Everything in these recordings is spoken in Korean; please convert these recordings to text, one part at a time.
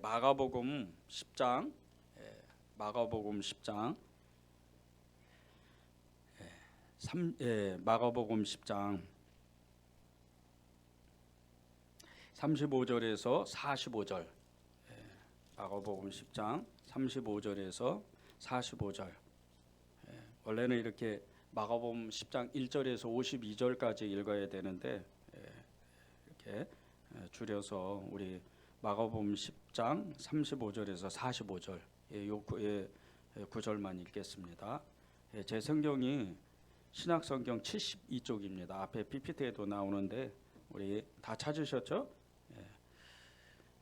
마가복음 10장, 마가복음 10장, 마가복음 10장 35절에서 45절, 마가복음 10장 35절에서 45절. 원래는 이렇게 마가복음 10장 1절에서 52절까지 읽어야 되는데 이렇게 줄여서 우리 마가복음 10장 35절에서 45절 요 구절만 읽겠습니다. 제 성경이 신약성경 72쪽입니다. 앞에 PPT에도 나오는데 우리 다 찾으셨죠?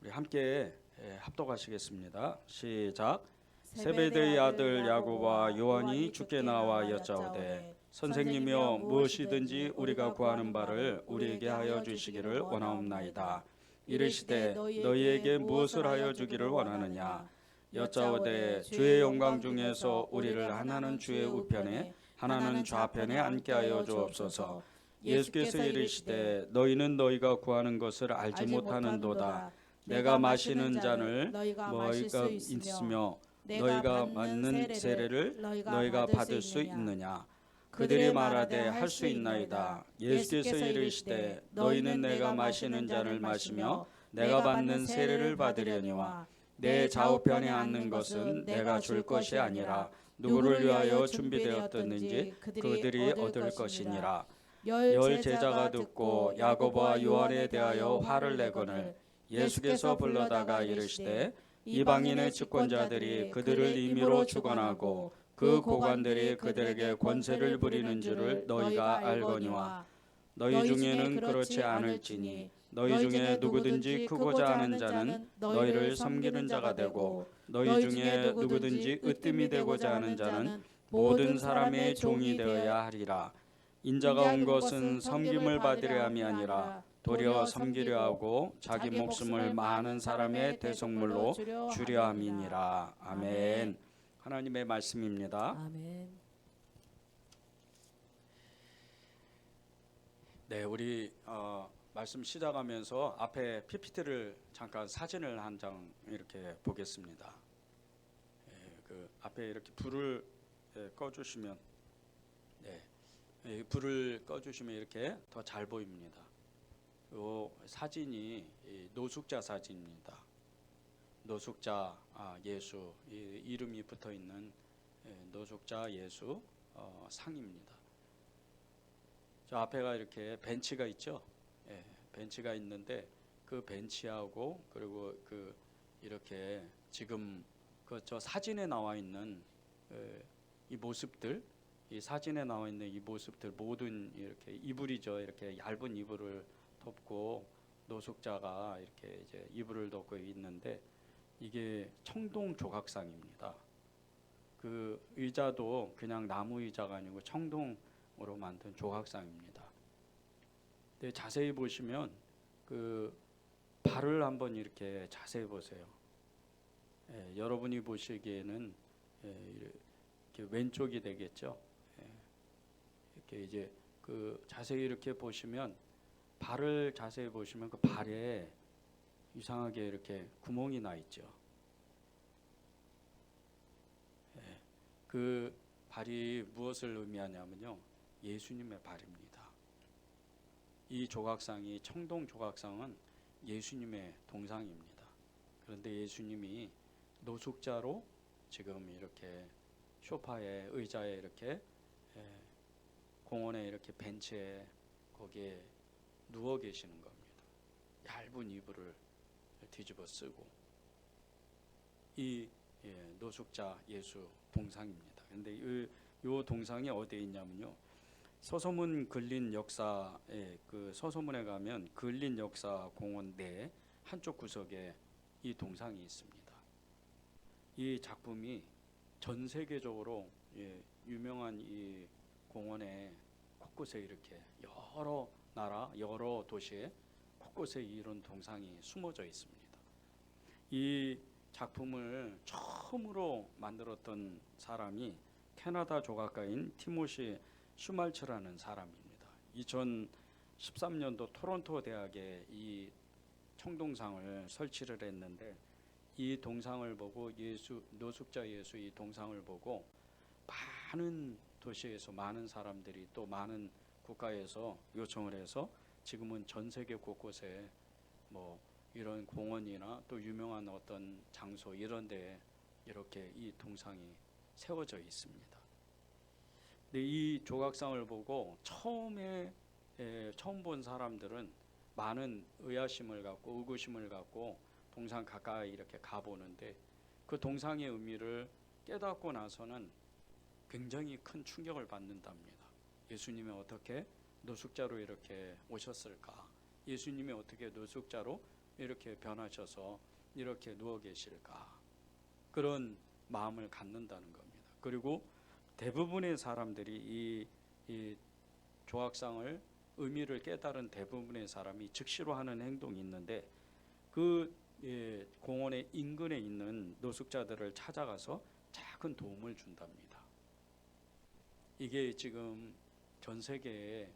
우리 함께 합독하시겠습니다. 시작. 세베대의 아들 야고보와 요한이 주께 나와 여짜오되 선생님이여 무엇이든지 우리가 구하는 바를 우리에게 하여 주시기를 원하옵나이다. 이르시되 너희에게 무엇을 하여 주기를 원하느냐. 여짜오되 주의 영광 중에서 우리를 하나는 주의 우편에 하나는 좌편에 앉게 하여 주옵소서. 예수께서 이르시되 너희는 너희가 구하는 것을 알지 못하는도다. 내가 마시는 잔을 너희가 있으며 너희가 받는 세례를 너희가 받을 수 있느냐. 그들이 말하되 할 수 있나이다. 예수께서 이르시되 너희는 내가 마시는 잔을 마시며 내가 받는 세례를 받으려니와 내 좌우편에 앉는 것은 내가 줄 것이 아니라 누구를 위하여 준비되었든지 그들이 얻을 것이니라. 열 제자가 듣고 야고보와 요한에 대하여 화를 내거늘 예수께서 불러다가 이르시되 이방인의 집권자들이 그들을 임의로 주관하고 그 고관들이 그들에게 권세를 부리는 줄을 너희가 알거니와 너희 중에는 그렇지 않을지니 너희 중에 누구든지 크고자 하는 자는 너희를 섬기는 자가 되고 너희 중에 누구든지 으뜸이 되고자 하는 자는 모든 사람의 종이 되어야 하리라. 인자가 온 것은 섬김을 받으려 함이 아니라 도리어 섬기려 하고 자기 목숨을 많은 사람의 대속물로 주려 함이니라. 아멘. 하나님의 말씀입니다. 아멘. 네, 우리 말씀 시작하면서 앞에 PPT를 잠깐 사진을 한 장 이렇게 보겠습니다. 그 앞에 이렇게 불을 꺼주시면, 불을 꺼주시면 이렇게 더 잘 보입니다. 이 사진이 노숙자 사진입니다. 노숙자 예수 이름이 붙어 있는 노숙자 예수 상입니다. 저 앞에가 이렇게 벤치가 있죠. 벤치가 있는데 그 벤치하고 그리고 그 이렇게 지금 그 저 사진에 나와 있는 이 모습들, 이 사진에 나와 있는 이 모습들 모든 이렇게 이불이죠. 이렇게 얇은 이불을 덮고 노숙자가 이렇게 이제 이불을 덮고 있는데 이게 청동 조각상입니다. 그 의자도 그냥 나무 의자가 아니고 청동으로 만든 조각상입니다. 근데 자세히 보시면 그 발을 한번 이렇게 자세히 보세요. 여러분이 보시기에는 이렇게 왼쪽이 되겠죠. 이렇게 이제 그 자세히 이렇게 보시면 발을 자세히 보시면 그 발에 이상하게 이렇게 구멍이 나 있죠. 그 발이 무엇을 의미하냐면요, 예수님의 발입니다. 이 조각상이 청동 조각상은 예수님의 동상입니다. 그런데 예수님이 노숙자로 지금 이렇게 소파에 의자에 이렇게 공원에 이렇게 벤치에 거기에 누워 계시는 겁니다. 얇은 이불을 뒤집어 쓰고 이 노숙자 예수 동상입니다. 그런데 이 동상이 어디에 있냐면요, 서소문 근린 역사에 그 서소문에 가면 근린 역사 공원 내 한쪽 구석에 이 동상이 있습니다. 이 작품이 전 세계적으로 유명한 이 공원에 곳곳에 이렇게 여러 나라 여러 도시에 곳곳에 이런 동상이 숨어져 있습니다. 이 작품을 처음으로 만들었던 사람이 캐나다 조각가인 티모시 슈말츠라는 사람입니다. 2013년도 토론토 대학에 이 청동상을 설치를 했는데 이 동상을 보고 노숙자 예수 이 동상을 보고 많은 도시에서 많은 사람들이 또 많은 국가에서 요청을 해서 지금은 전 세계 곳곳에 뭐 이런 공원이나 또 유명한 어떤 장소 이런 데에 이렇게 이 동상이 세워져 있습니다. 근데 이 조각상을 보고 처음 본 사람들은 많은 의아심을 갖고 의구심을 갖고 동상 가까이 이렇게 가보는데 그 동상의 의미를 깨닫고 나서는 굉장히 큰 충격을 받는답니다. 예수님이 어떻게 노숙자로 이렇게 오셨을까? 예수님이 어떻게 노숙자로 이렇게 변하셔서 이렇게 누워 계실까? 그런 마음을 갖는다는 겁니다. 그리고 대부분의 사람들이 이 조각상을 의미를 깨달은 대부분의 사람이 즉시로 하는 행동이 있는데 그 공원의 인근에 있는 노숙자들을 찾아가서 작은 도움을 준답니다. 이게 지금 전 세계에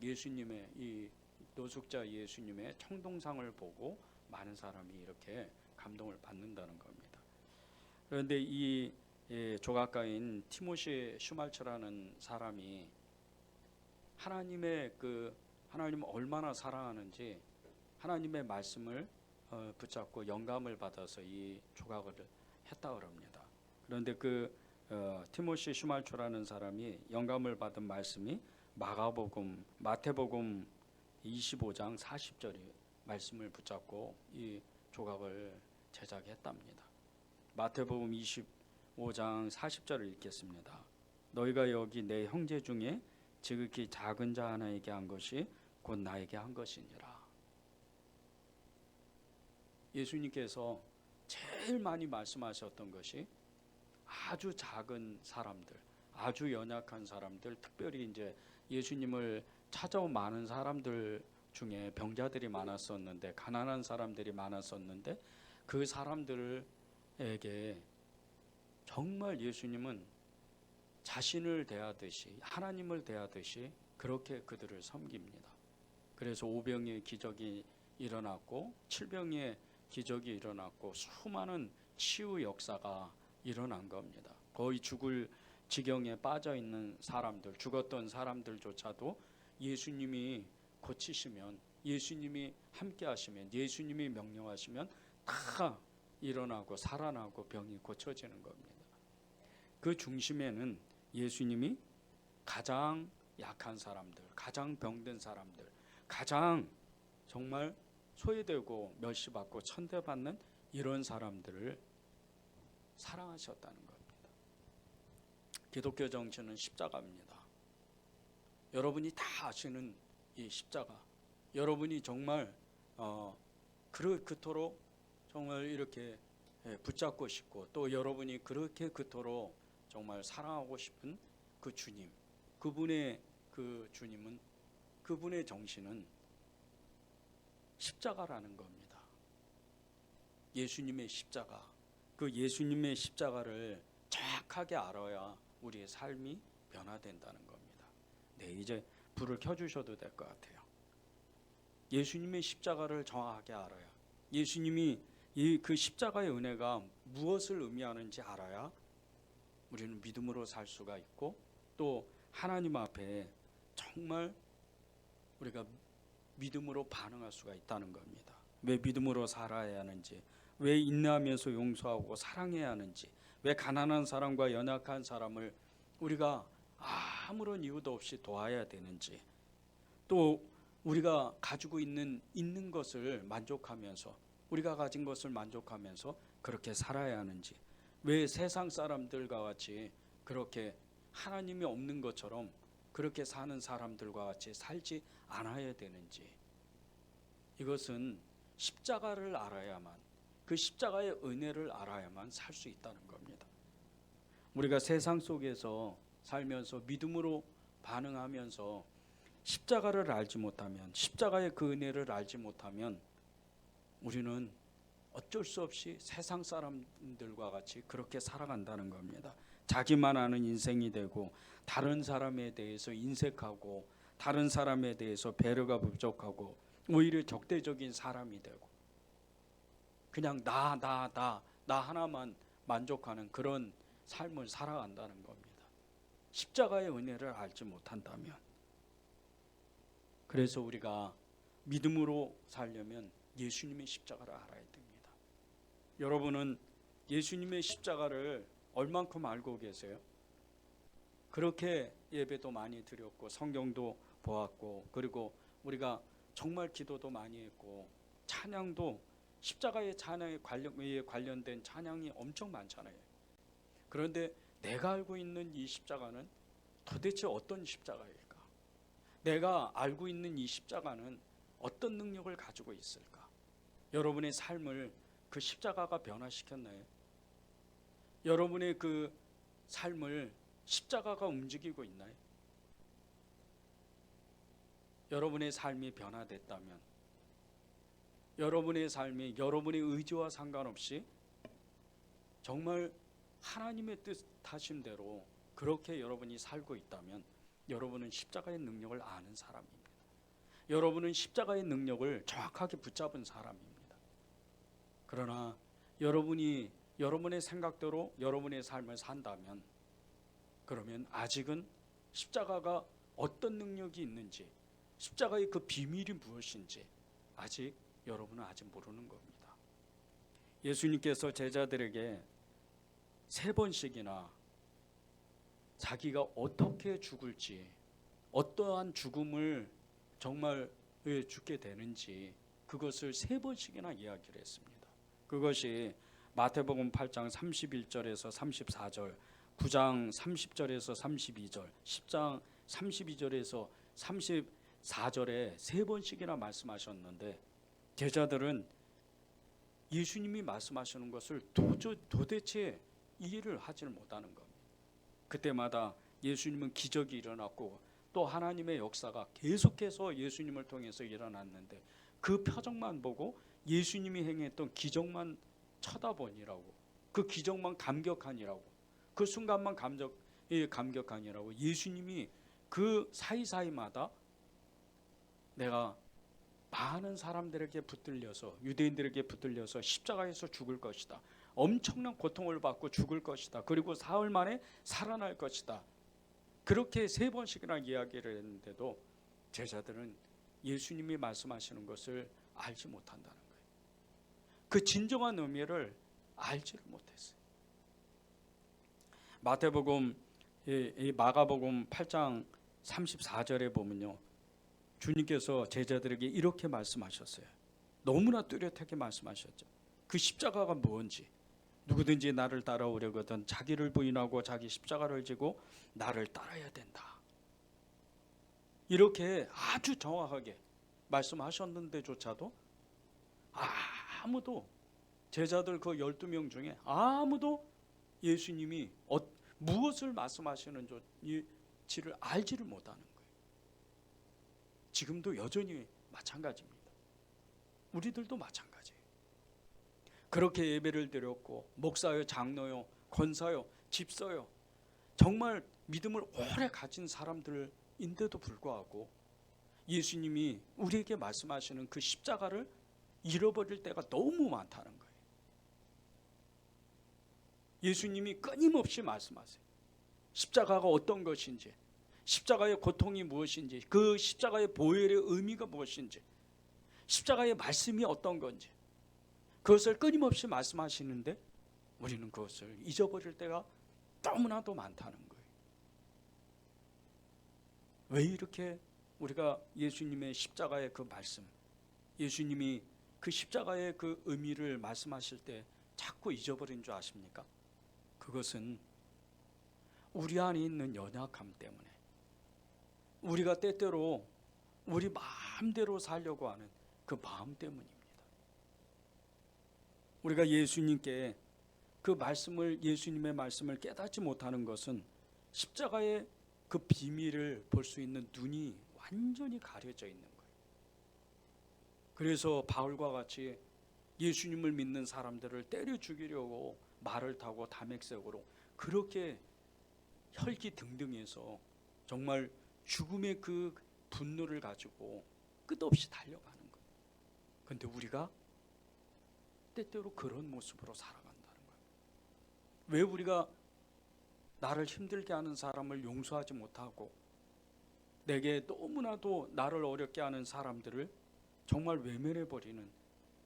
예수님의 이 노숙자 예수님의 청동상을 보고 많은 사람이 이렇게 감동을 받는다는 겁니다. 그런데 이 조각가인 티모시 슈말츠라는 사람이 하나님을 얼마나 사랑하는지 하나님의 말씀을 붙잡고 영감을 받아서 이 조각을 했다고 합니다. 그런데 티모시 슈말츠라는 사람이 영감을 받은 말씀이 마태복음 25장 40절의 말씀을 붙잡고 이 조각을 제작했답니다. 마태복음 25장 40절을 읽겠습니다. 너희가 여기 내 형제 중에 지극히 작은 자 하나에게 한 것이 곧 나에게 한 것이니라. 예수님께서 제일 많이 말씀하셨던 것이 아주 작은 사람들, 아주 연약한 사람들, 특별히 이제 예수님을 찾아온 많은 사람들 중에 병자들이 많았었는데 가난한 사람들이 많았었는데 그 사람들에게 정말 예수님은 자신을 대하듯이 하나님을 대하듯이 그렇게 그들을 섬깁니다. 그래서 오병이의 기적이 일어났고 칠병의 기적이 일어났고 수많은 치유 역사가 일어난 겁니다. 거의 죽을 지경에 빠져 있는 사람들, 죽었던 사람들조차도 예수님이 고치시면, 예수님이 함께 하시면, 예수님이 명령하시면 다 일어나고 살아나고 병이 고쳐지는 겁니다. 그 중심에는 예수님이 가장 약한 사람들, 가장 병든 사람들, 가장 정말 소외되고 멸시받고 천대받는 이런 사람들을 사랑하셨다는 겁니다. 기독교 정신은 십자가입니다. 여러분이 다 아시는 이 십자가, 여러분이 정말 그토록 정말 이렇게 붙잡고 싶고 또 여러분이 그렇게 그토록 정말 사랑하고 싶은 그 주님, 그분의 그 주님은, 그분의 정신은 십자가라는 겁니다. 예수님의 십자가, 그 예수님의 십자가를 정확하게 알아야 우리의 삶이 변화된다는 겁니다. 네, 이제 불을 켜주셔도 될 것 같아요. 예수님의 십자가를 정확하게 알아야, 예수님이 그 십자가의 은혜가 무엇을 의미하는지 알아야 우리는 믿음으로 살 수가 있고 또 하나님 앞에 정말 우리가 믿음으로 반응할 수가 있다는 겁니다. 왜 믿음으로 살아야 하는지, 왜 인내하면서 용서하고 사랑해야 하는지, 왜 가난한 사람과 연약한 사람을 우리가 아무런 이유도 없이 도와야 되는지, 또 우리가 가지고 있는 것을 만족하면서, 우리가 가진 것을 만족하면서 그렇게 살아야 하는지, 왜 세상 사람들과 같이 그렇게 하나님이 없는 것처럼 그렇게 사는 사람들과 같이 살지 않아야 되는지, 이것은 십자가를 알아야만, 그 십자가의 은혜를 알아야만 살 수 있다는 겁니다. 우리가 세상 속에서 살면서 믿음으로 반응하면서 십자가를 알지 못하면, 십자가의 그 은혜를 알지 못하면 우리는 어쩔 수 없이 세상 사람들과 같이 그렇게 살아간다는 겁니다. 자기만 아는 인생이 되고 다른 사람에 대해서 인색하고 다른 사람에 대해서 배려가 부족하고 오히려 적대적인 사람이 되고, 그냥 나 하나만 만족하는 그런 삶을 살아간다는 겁니다. 십자가의 은혜를 알지 못한다면. 그래서 우리가 믿음으로 살려면 예수님의 십자가를 알아야 됩니다. 여러분은 예수님의 십자가를 얼만큼 알고 계세요? 그렇게 예배도 많이 드렸고 성경도 보았고, 그리고 우리가 정말 기도도 많이 했고, 찬양도 십자가의 찬양에 관련된 찬양이 엄청 많잖아요. 그런데 내가 알고 있는 이 십자가는 도대체 어떤 십자가일까? 내가 알고 있는 이 십자가는 어떤 능력을 가지고 있을까? 여러분의 삶을 그 십자가가 변화시켰나요? 여러분의 그 삶을 십자가가 움직이고 있나요? 여러분의 삶이 변화됐다면, 여러분의 삶이 여러분의 의지와 상관없이 정말 하나님의 뜻하신 대로 그렇게 여러분이 살고 있다면 여러분은 십자가의 능력을 아는 사람입니다. 여러분은 십자가의 능력을 정확하게 붙잡은 사람입니다. 그러나 여러분이 여러분의 생각대로 여러분의 삶을 산다면, 그러면 아직은 십자가가 어떤 능력이 있는지, 십자가의 그 비밀이 무엇인지 아직 여러분은 아직 모르는 겁니다. 예수님께서 제자들에게 3번씩이나 자기가 어떻게 죽을지, 어떠한 죽음을 정말 죽게 되는지 그것을 3번씩이나 이야기를 했습니다. 그것이 마태복음 8장 31절에서 34절, 9장 30절에서 32절, 10장 32절에서 34절에 3번씩이나 말씀하셨는데, 제자들은 예수님이 말씀하시는 것을 도대체 이해를 하지를 못하는 겁니다. 그때마다 예수님은 기적이 일어났고 또 하나님의 역사가 계속해서 예수님을 통해서 일어났는데, 그 표정만 보고 예수님이 행했던 기적만 쳐다보니라고, 그 기적만 감격하니라고, 그 순간만 감격하니라고, 예수님이 그 사이사이마다 내가 많은 사람들에게 붙들려서, 유대인들에게 붙들려서 십자가에서 죽을 것이다, 엄청난 고통을 받고 죽을 것이다, 그리고 사흘 만에 살아날 것이다, 그렇게 3번씩이나 이야기를 했는데도 제자들은 예수님이 말씀하시는 것을 알지 못한다는 거예요. 그 진정한 의미를 알지를 못했어요. 마태복음, 마가복음 8장 34절에 보면요, 주님께서 제자들에게 이렇게 말씀하셨어요. 너무나 뚜렷하게 말씀하셨죠. 그 십자가가 뭔지, 누구든지 나를 따라오려거든 자기를 부인하고 자기 십자가를 지고 나를 따라야 된다, 이렇게 아주 정확하게 말씀하셨는데조차도 아무도, 제자들 그 12명 중에 아무도 예수님이 무엇을 말씀하시는지를 알지를 못하는 거예요. 지금도 여전히 마찬가지입니다. 우리들도 마찬가지예요. 그렇게 예배를 드렸고, 목사요, 장로요, 권사요, 집사요, 정말 믿음을 오래 가진 사람들인데도 불구하고 예수님이 우리에게 말씀하시는 그 십자가를 잃어버릴 때가 너무 많다는 거예요. 예수님이 끊임없이 말씀하세요. 십자가가 어떤 것인지, 십자가의 고통이 무엇인지, 그 십자가의 보혈의 의미가 무엇인지, 십자가의 말씀이 어떤 건지, 그것을 끊임없이 말씀하시는데 우리는 그것을 잊어버릴 때가 너무나도 많다는 거예요. 왜 이렇게 우리가 예수님의 십자가의 그 말씀, 예수님이 그 십자가의 그 의미를 말씀하실 때 자꾸 잊어버린 줄 아십니까? 그것은 우리 안에 있는 연약함 때문에, 우리가 때때로 우리 마음대로 살려고 하는 그 마음 때문입니다. 우리가 예수님께 그 말씀을, 예수님의 말씀을 깨닫지 못하는 것은 십자가의 그 비밀을 볼 수 있는 눈이 완전히 가려져 있는 거예요. 그래서 바울과 같이 예수님을 믿는 사람들을 때려 죽이려고 말을 타고 담액색으로 그렇게 혈기등등해서 정말 죽음의 그 분노를 가지고 끝없이 달려가는 거예요. 그런데 우리가 때때로 그런 모습으로 살아간다는 거예요. 왜 우리가 나를 힘들게 하는 사람을 용서하지 못하고 내게 너무나도 나를 어렵게 하는 사람들을 정말 외면해버리는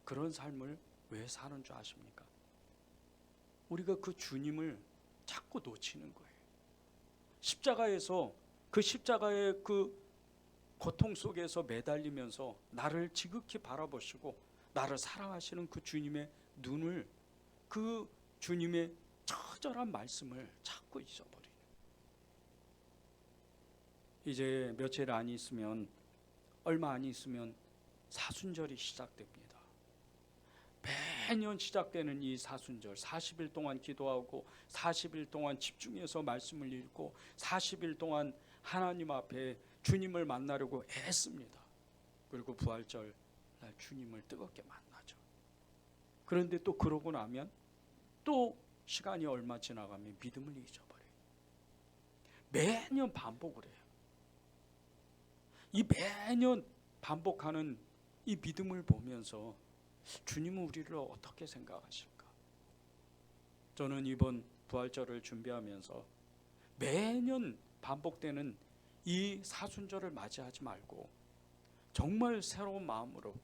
그런 삶을 왜 사는 줄 아십니까? 우리가 그 주님을 자꾸 놓치는 거예요. 십자가에서 그 십자가의 그 고통 속에서 매달리면서 나를 지극히 바라보시고 나를 사랑하시는 그 주님의 눈을, 그 주님의 처절한 말씀을 자꾸 잊어버리는. 이제 며칠 안 있으면, 얼마 안 있으면 사순절이 시작됩니다. 매년 시작되는 이 사순절, 40일 동안 기도하고 40일 동안 집중해서 말씀을 읽고 40일 동안 하나님 앞에 주님을 만나려고 애씁니다. 그리고 부활절 날 주님을 뜨겁게 만나죠. 그런데 또 그러고 나면 또 시간이 얼마 지나가면 믿음을 잊어버려요. 매년 반복을 해요. 이 매년 반복하는 이 믿음을 보면서 주님은 우리를 어떻게 생각하실까? 저는 이번 부활절을 준비하면서 매년 반복되는 이 사순절을 맞이하지 말고 정말 새로운 마음으로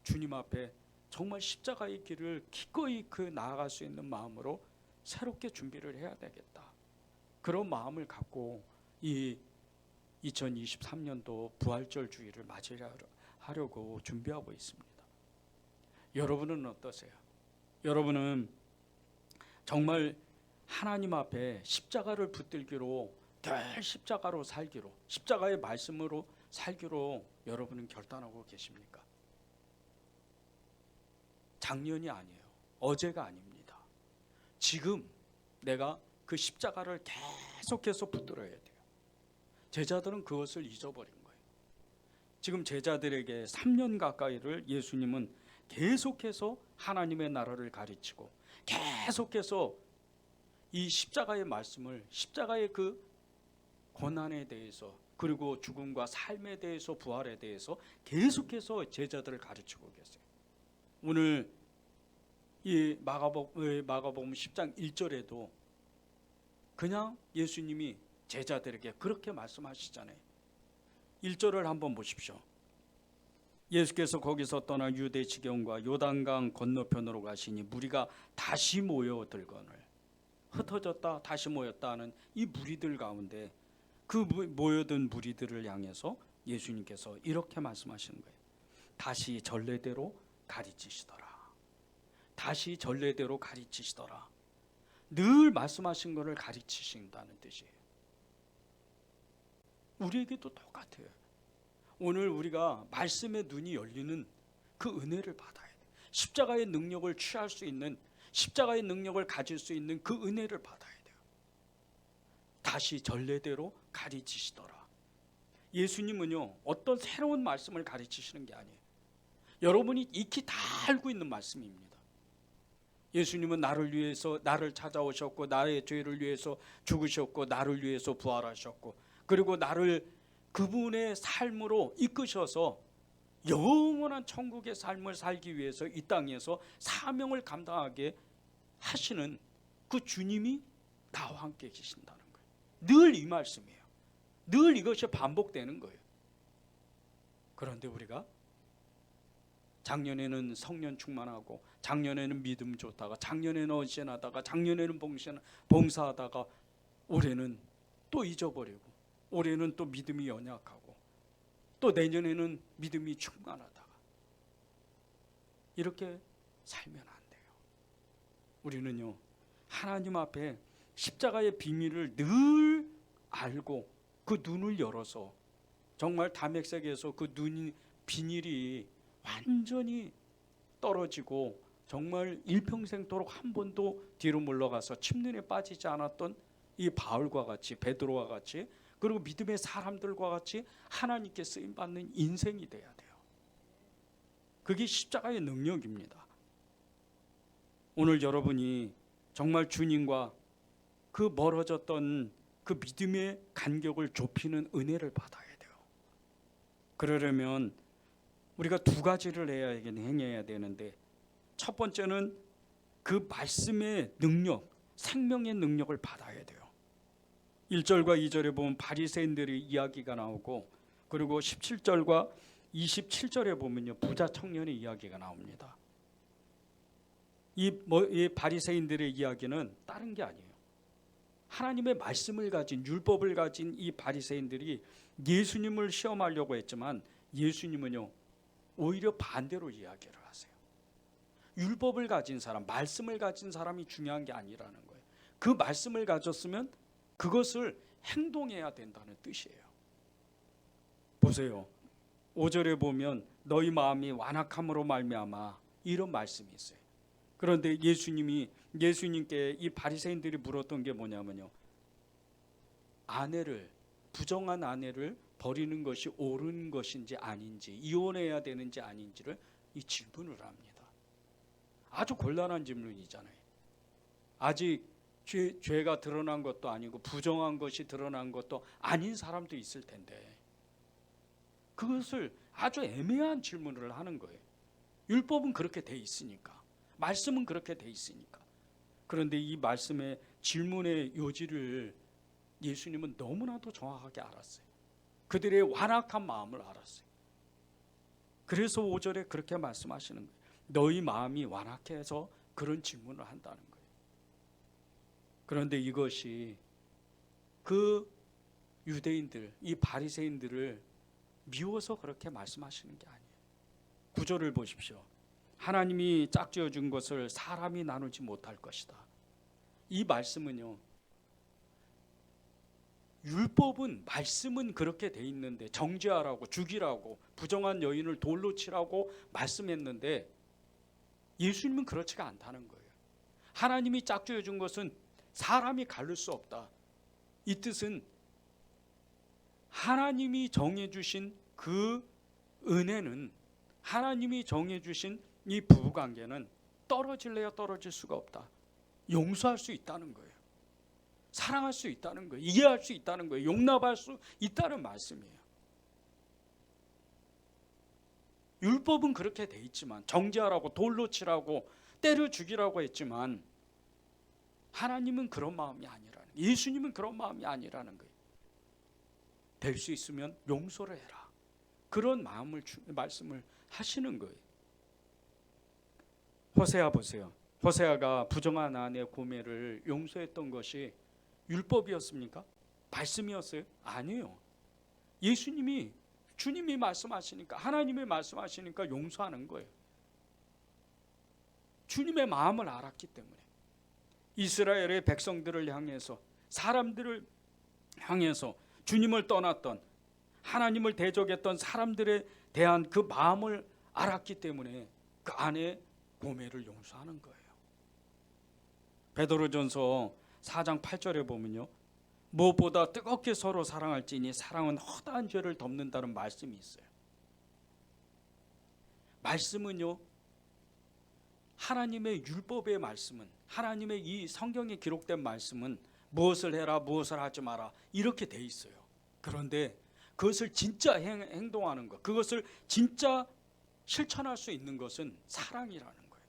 주님 앞에 정말 십자가의 길을 기꺼이 나아갈 수 있는 마음으로 새롭게 준비를 해야 되겠다. 그런 마음을 갖고 이 2023년도 부활절 주일을 맞이하려고 준비하고 있습니다. 여러분은 어떠세요? 여러분은 정말 하나님 앞에 십자가를 붙들기로, 늘 십자가로 살기로, 십자가의 말씀으로 살기로 여러분은 결단하고 계십니까? 작년이 아니에요. 어제가 아닙니다. 지금 내가 그 십자가를 계속해서 붙들어야 돼요. 제자들은 그것을 잊어버린 거예요. 지금 제자들에게 3년 가까이를 예수님은 계속해서 하나님의 나라를 가르치고 계속해서 이 십자가의 말씀을, 십자가의 그 고난에 대해서, 그리고 죽음과 삶에 대해서, 부활에 대해서 계속해서 제자들을 가르치고 계세요. 오늘 이 마가복음 10장 1절에도 그냥 예수님이 제자들에게 그렇게 말씀하시잖아요. 1절을 한번 보십시오. 예수께서 거기서 떠나 유대 지경과 요단강 건너편으로 가시니 무리가 다시 모여들거늘. 흩어졌다 다시 모였다 하는 이 무리들 가운데 그 모여든 무리들을 향해서 예수님께서 이렇게 말씀하시는 거예요. 다시 전례대로 가르치시더라. 다시 전례대로 가르치시더라. 늘 말씀하신 것을 가르치신다는 뜻이에요. 우리에게도 똑같아요. 오늘 우리가 말씀의 눈이 열리는 그 은혜를 받아야 돼요. 십자가의 능력을 취할 수 있는, 십자가의 능력을 가질 수 있는 그 은혜를 받아야 돼요. 다시 전례대로 가르치시더라. 예수님은요, 어떤 새로운 말씀을 가르치시는 게 아니에요. 여러분이 익히 다 알고 있는 말씀입니다. 예수님은 나를 위해서, 나를 찾아오셨고 나의 죄를 위해서 죽으셨고 나를 위해서 부활하셨고, 그리고 나를 그분의 삶으로 이끄셔서 영원한 천국의 삶을 살기 위해서 이 땅에서 사명을 감당하게 하시는 그 주님이 나와 함께 계신다는 거예요. 늘 이 말씀이에요. 늘 이것이 반복되는 거예요. 그런데 우리가 작년에는 성령 충만하고, 작년에는 믿음 좋다가, 작년에는 헌신하다가, 작년에는 봉사하다가, 올해는 또 잊어버리고, 올해는 또 믿음이 연약하고, 또 내년에는 믿음이 충만하다가, 이렇게 살면 안 돼요. 우리는요, 하나님 앞에 십자가의 비밀을 늘 알고 그 눈을 열어서 정말 담액색에서 그 눈이, 비닐이 완전히 떨어지고 정말 일평생도록 한 번도 뒤로 물러가서 침륜에 빠지지 않았던 이 바울과 같이, 베드로와 같이, 그리고 믿음의 사람들과 같이 하나님께 쓰임받는 인생이 돼야 돼요. 그게 십자가의 능력입니다. 오늘 여러분이 정말 주님과 그 멀어졌던 그 믿음의 간격을 좁히는 은혜를 받아야 돼요. 그러려면 우리가 두 가지를 행해야 되는데, 첫 번째는 그 말씀의 능력, 생명의 능력을 받아야 돼요. 1절과 2절에 보면 바리새인들의 이야기가 나오고, 그리고 17절과 27절에 보면요 부자 청년의 이야기가 나옵니다. 이 바리새인들의 이야기는 다른 게 아니에요. 하나님의 말씀을 가진, 율법을 가진 이 바리새인들이 예수님을 시험하려고 했지만 예수님은요 오히려 반대로 이야기를 하세요. 율법을 가진 사람, 말씀을 가진 사람이 중요한 게 아니라는 거예요. 그 말씀을 가졌으면 그것을 행동해야 된다는 뜻이에요. 보세요. 5절에 보면 너희 마음이 완악함으로 말미암아, 이런 말씀이 있어요. 그런데 예수님께 이 바리새인들이 물었던 게 뭐냐면요, 부정한 아내를 버리는 것이 옳은 것인지 아닌지, 이혼해야 되는지 아닌지를 이 질문을 합니다. 아주 곤란한 질문이잖아요. 아직 죄가 드러난 것도 아니고 부정한 것이 드러난 것도 아닌 사람도 있을 텐데 그것을 아주 애매한 질문을 하는 거예요. 율법은 그렇게 돼 있으니까, 말씀은 그렇게 돼 있으니까. 그런데 이 말씀의 질문의 요지를 예수님은 너무나도 정확하게 알았어요. 그들의 완악한 마음을 알았어요. 그래서 5절에 그렇게 말씀하시는 거예요. 너희 마음이 완악해서 그런 질문을 한다는 거예요. 그런데 이것이 그 유대인들, 이 바리새인들을 미워서 그렇게 말씀하시는 게 아니에요. 9절을 보십시오. 하나님이 짝지어 준 것을 사람이 나누지 못할 것이다. 이 말씀은요, 율법은, 말씀은 그렇게 돼 있는데, 정죄하라고, 죽이라고, 부정한 여인을 돌로 치라고 말씀했는데 예수님은 그렇지가 않다는 거예요. 하나님이 짝지어 준 것은 사람이 가를 수 없다. 이 뜻은 하나님이 정해주신 그 은혜는, 하나님이 정해주신 이 부부관계는 떨어질래야 떨어질 수가 없다. 용서할 수 있다는 거예요. 사랑할 수 있다는 거예요. 이해할 수 있다는 거예요. 용납할 수 있다는 말씀이에요. 율법은 그렇게 돼 있지만, 정죄하라고, 돌로 치라고, 때려 죽이라고 했지만 하나님은 그런 마음이 아니라는 거예요. 예수님은 그런 마음이 아니라는 거예요. 될 수 있으면 용서를 해라. 그런 말씀을 하시는 거예요. 호세아 보세요. 호세아가 부정한 아내 고멜을 용서했던 것이 율법이었습니까? 말씀이었어요? 아니에요. 주님이 말씀하시니까, 하나님이 말씀하시니까 용서하는 거예요. 주님의 마음을 알았기 때문에. 이스라엘의 백성들을 향해서, 사람들을 향해서 주님을 떠났던, 하나님을 대적했던 사람들에 대한 그 마음을 알았기 때문에 그 아내 고멜을 용서하는 거예요. 베드로전서 4장 8절에 보면요, 무엇보다 뜨겁게 서로 사랑할지니 사랑은 허다한 죄를 덮는다는 말씀이 있어요. 말씀은요, 하나님의 율법의 말씀은, 하나님의 이 성경에 기록된 말씀은 무엇을 해라, 무엇을 하지 마라, 이렇게 돼 있어요. 그런데 그것을 진짜 행동하는 것, 그것을 진짜 실천할 수 있는 것은 사랑이라는 거예요.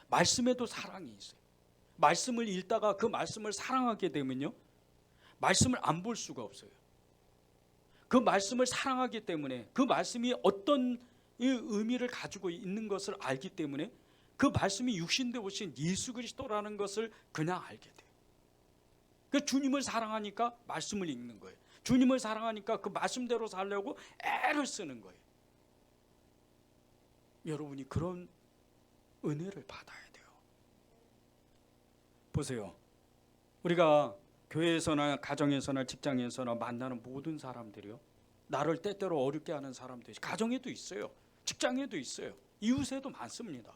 말씀에도 사랑이 있어요. 말씀을 읽다가 그 말씀을 사랑하게 되면요, 말씀을 안 볼 수가 없어요. 그 말씀을 사랑하기 때문에, 그 말씀이 어떤 의미를 가지고 있는 것을 알기 때문에 그 말씀이 육신되어 오신 예수 그리스도라는 것을 그냥 알게 돼요. 그 주님을 사랑하니까 말씀을 읽는 거예요. 주님을 사랑하니까 그 말씀대로 살려고 애를 쓰는 거예요. 여러분이 그런 은혜를 받아야 돼요. 보세요. 우리가 교회에서나 가정에서나 직장에서나 만나는 모든 사람들이요, 나를 때때로 어렵게 하는 사람들이 가정에도 있어요. 직장에도 있어요. 이웃에도 많습니다.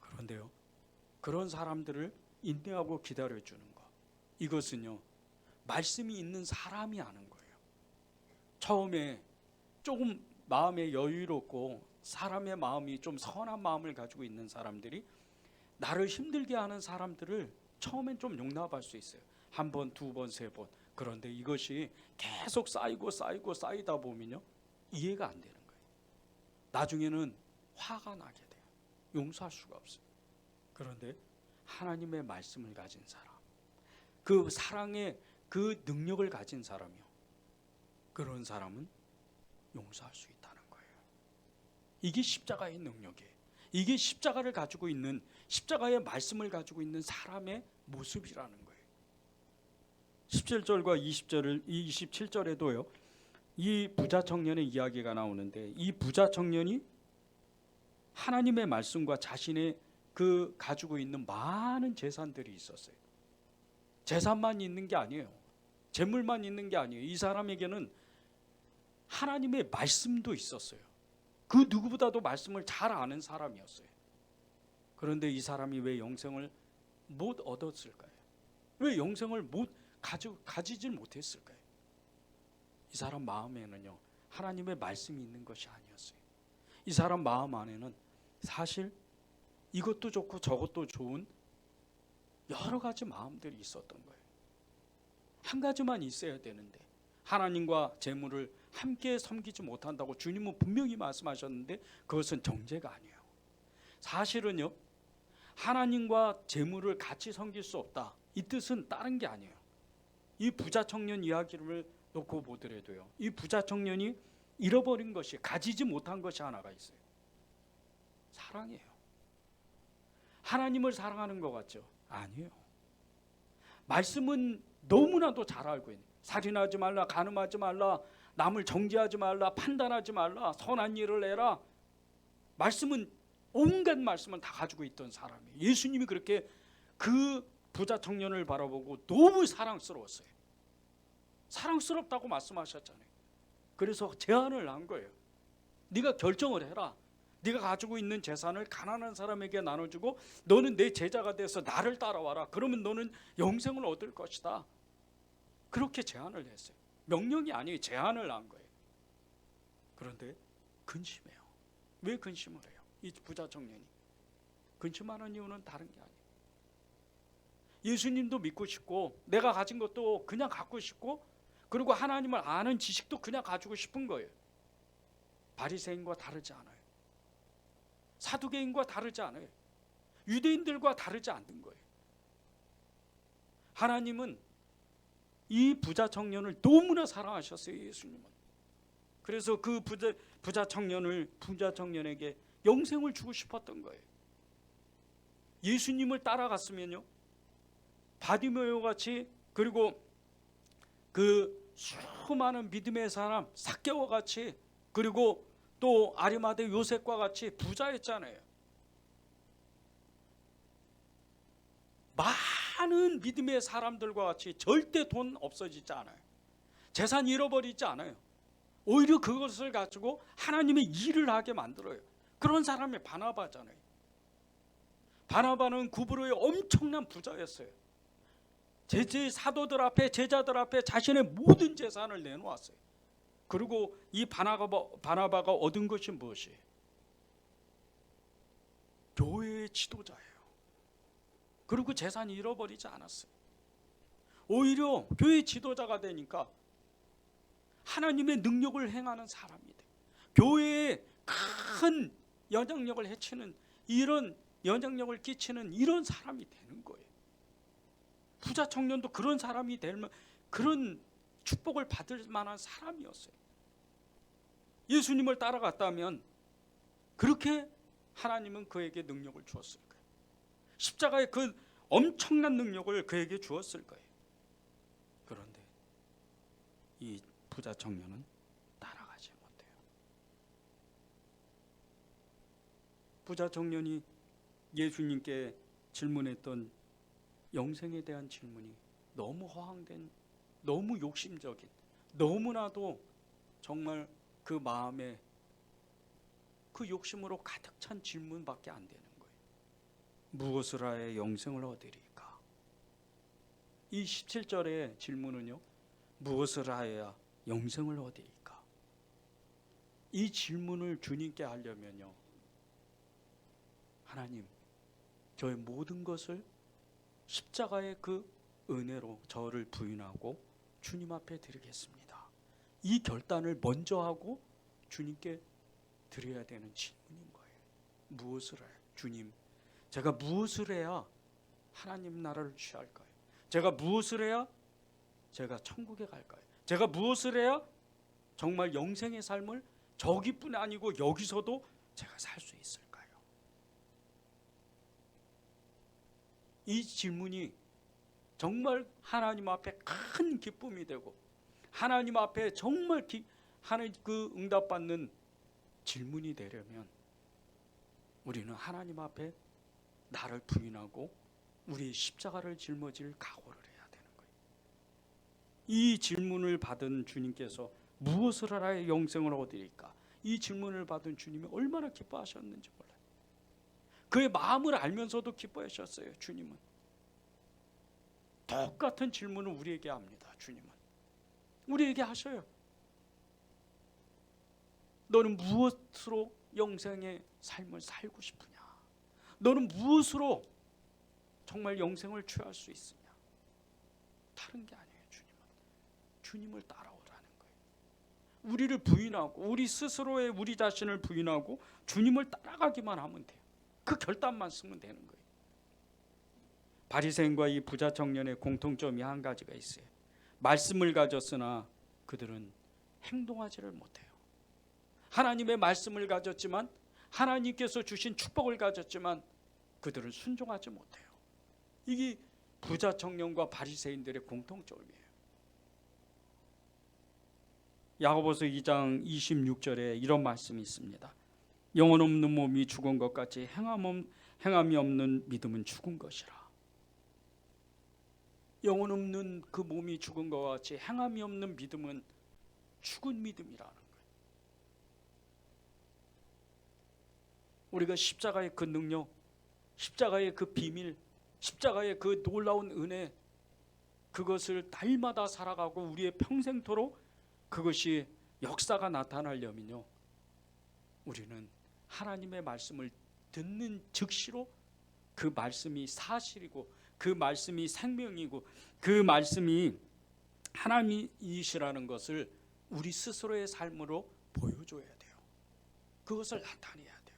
그런데요, 그런 사람들을 인내하고 기다려주는 것, 이것은요, 말씀이 있는 사람이 아는 거예요. 처음에 조금 마음에 여유롭고 사람의 마음이 좀 선한 마음을 가지고 있는 사람들이 나를 힘들게 하는 사람들을 처음엔 좀 용납할 수 있어요. 한 번, 두 번, 세 번. 그런데 이것이 계속 쌓이다 보면요, 이해가 안 되는 거예요. 나중에는 화가 나게 돼요. 용서할 수가 없어요. 그런데 하나님의 말씀을 가진 사람, 그 사랑의 그 능력을 가진 사람이요, 그런 사람은 용서할 수 있다는 거예요. 이게 십자가의 능력이에요. 이게 십자가를 가지고 있는, 십자가의 말씀을 가지고 있는 사람의 모습이라는 거예요. 17절과 27절에도요 이 부자 청년의 이야기가 나오는데, 이 부자 청년이 하나님의 말씀과 자신의 그 가지고 있는 많은 재산들이 있었어요. 재산만 있는 게 아니에요. 재물만 있는 게 아니에요. 이 사람에게는 하나님의 말씀도 있었어요. 그 누구보다도 말씀을 잘 아는 사람이었어요. 그런데 이 사람이 왜 영생을 못 얻었을까요? 왜 영생을 가지질 못했을까요? 이 사람 마음에는요 하나님의 말씀이 있는 것이 아니었어요. 이 사람 마음 안에는 사실 이것도 좋고 저것도 좋은 여러 가지 마음들이 있었던 거예요. 한 가지만 있어야 되는데 하나님과 재물을 함께 섬기지 못한다고 주님은 분명히 말씀하셨는데, 그것은 정죄가 아니에요. 사실은요 하나님과 재물을 같이 섬길 수 없다, 이 뜻은 다른 게 아니에요. 이 부자 청년 이야기를 놓고 보더라도요, 이 부자 청년이 잃어버린 것이, 가지지 못한 것이 하나가 있어요. 사랑이에요. 하나님을 사랑하는 것 같죠? 아니에요. 말씀은 너무나도 잘 알고 있는, 살인하지 말라, 간음하지 말라, 남을 정죄하지 말라, 판단하지 말라, 선한 일을 해라, 말씀은, 온갖 말씀을 다 가지고 있던 사람이에요. 예수님이 그렇게 그 부자 청년을 바라보고 너무 사랑스러웠어요. 사랑스럽다고 말씀하셨잖아요. 그래서 제안을 한 거예요. 네가 결정을 해라. 네가 가지고 있는 재산을 가난한 사람에게 나눠주고 너는 내 제자가 돼서 나를 따라와라. 그러면 너는 영생을 얻을 것이다. 그렇게 제안을 했어요. 명령이 아니에요. 제안을 한 거예요. 그런데 근심해요. 왜 근심을 해요? 이 부자 청년이 근심하는 이유는 다른 게 아니에요. 예수님도 믿고 싶고, 내가 가진 것도 그냥 갖고 싶고, 그리고 하나님을 아는 지식도 그냥 가지고 싶은 거예요. 바리새인과 다르지 않아요. 사두개인과 다르지 않아요. 유대인들과 다르지 않는 거예요. 하나님은 이 부자 청년을 너무나 사랑하셨어요. 예수님은. 그래서 그 부자 청년에게 영생을 주고 싶었던 거예요. 예수님을 따라갔으면요, 바디메오 같이, 그리고 그 수많은 믿음의 사람 삭개와 같이, 그리고 또 아리마대 요셉과 같이 부자였잖아요. 많은 믿음의 사람들과 같이 절대 돈 없어지지 않아요. 재산 잃어버리지 않아요. 오히려 그것을 가지고 하나님의 일을 하게 만들어요. 그런 사람이 바나바잖아요. 바나바는 구브로의 엄청난 부자였어요. 사도들 앞에, 제자들 앞에 자신의 모든 재산을 내놓았어요. 그리고 이 바나바가 얻은 것이 무엇이에요? 교회의 지도자예요. 그리고 재산이 잃어버리지 않았어요. 오히려 교회 지도자가 되니까 하나님의 능력을 행하는 사람이 돼요. 교회에 큰 영향력을 해치는, 이런 영향력을 끼치는 이런 사람이 되는 거예요. 부자 청년도 그런 사람이 되면, 그런 축복을 받을 만한 사람이었어요. 예수님을 따라갔다면 그렇게 하나님은 그에게 능력을 주었을 거예요. 십자가의 그 엄청난 능력을 그에게 주었을 거예요. 그런데 이 부자 청년은 따라가지 못해요. 부자 청년이 예수님께 질문했던 영생에 대한 질문이 너무 허황된, 너무 욕심적인, 너무나도 정말 그 마음에 그 욕심으로 가득 찬 질문밖에 안 되는 거예요. 무엇을 하여 영생을 얻으리까? 이 17절의 질문은요, 무엇을 하여야 영생을 얻으리까? 이 질문을 주님께 하려면요, 하나님, 저의 모든 것을 십자가의 그 은혜로 저를 부인하고 주님 앞에 드리겠습니다. 이 결단을 먼저 하고 주님께 드려야 되는 질문인 거예요. 무엇을 해요? 주님, 제가 무엇을 해야 하나님 나라를 취할까요? 제가 무엇을 해야 제가 천국에 갈까요? 제가 무엇을 해야 정말 영생의 삶을 저기뿐 아니고 여기서도 제가 살 수 있을까요? 이 질문이 정말 하나님 앞에 큰 기쁨이 되고 하나님 앞에 정말 하나님 그 응답받는 질문이 되려면 우리는 하나님 앞에 나를 부인하고 우리의 십자가를 짊어질 각오를 해야 되는 거예요. 이 질문을 받은 주님께서 무엇을 하라에 영생을 얻으리까? 이 질문을 받은 주님이 얼마나 기뻐하셨는지 몰라요. 그의 마음을 알면서도 기뻐하셨어요. 주님은 똑같은 질문을 우리에게 합니다. 주님은 우리에게 하셔요. 너는 무엇으로 영생의 삶을 살고 싶으냐? 너는 무엇으로 정말 영생을 취할 수 있으냐? 다른 게 아니에요. 주님을 따라오라는 거예요. 우리를 부인하고 우리 스스로의 우리 자신을 부인하고 주님을 따라가기만 하면 돼요. 그 결단만 쓰면 되는 거예요. 바리새인과 이 부자 청년의 공통점이 한 가지가 있어요. 말씀을 가졌으나 그들은 행동하지를 못해요. 하나님의 말씀을 가졌지만 하나님께서 주신 축복을 가졌지만 그들은 순종하지 못해요. 이게 부자 청년과 바리새인들의 공통점이에요. 야고보서 2장 26절에 이런 말씀이 있습니다. 영혼 없는 몸이 죽은 것 같이 행함이 없는 믿음은 죽은 것이라. 영혼 없는 그 몸이 죽은 것 같이 행함이 없는 믿음은 죽은 믿음이라는 거예요. 우리가 십자가의 그 능력, 십자가의 그 비밀, 십자가의 그 놀라운 은혜, 그것을 날마다 살아가고 우리의 평생토록 그것이 역사가 나타나려면요, 우리는 하나님의 말씀을 듣는 즉시로 그 말씀이 사실이고 그 말씀이 생명이고 그 말씀이 하나님이시라는 것을 우리 스스로의 삶으로 보여줘야 돼요. 그것을 나타내야 돼요.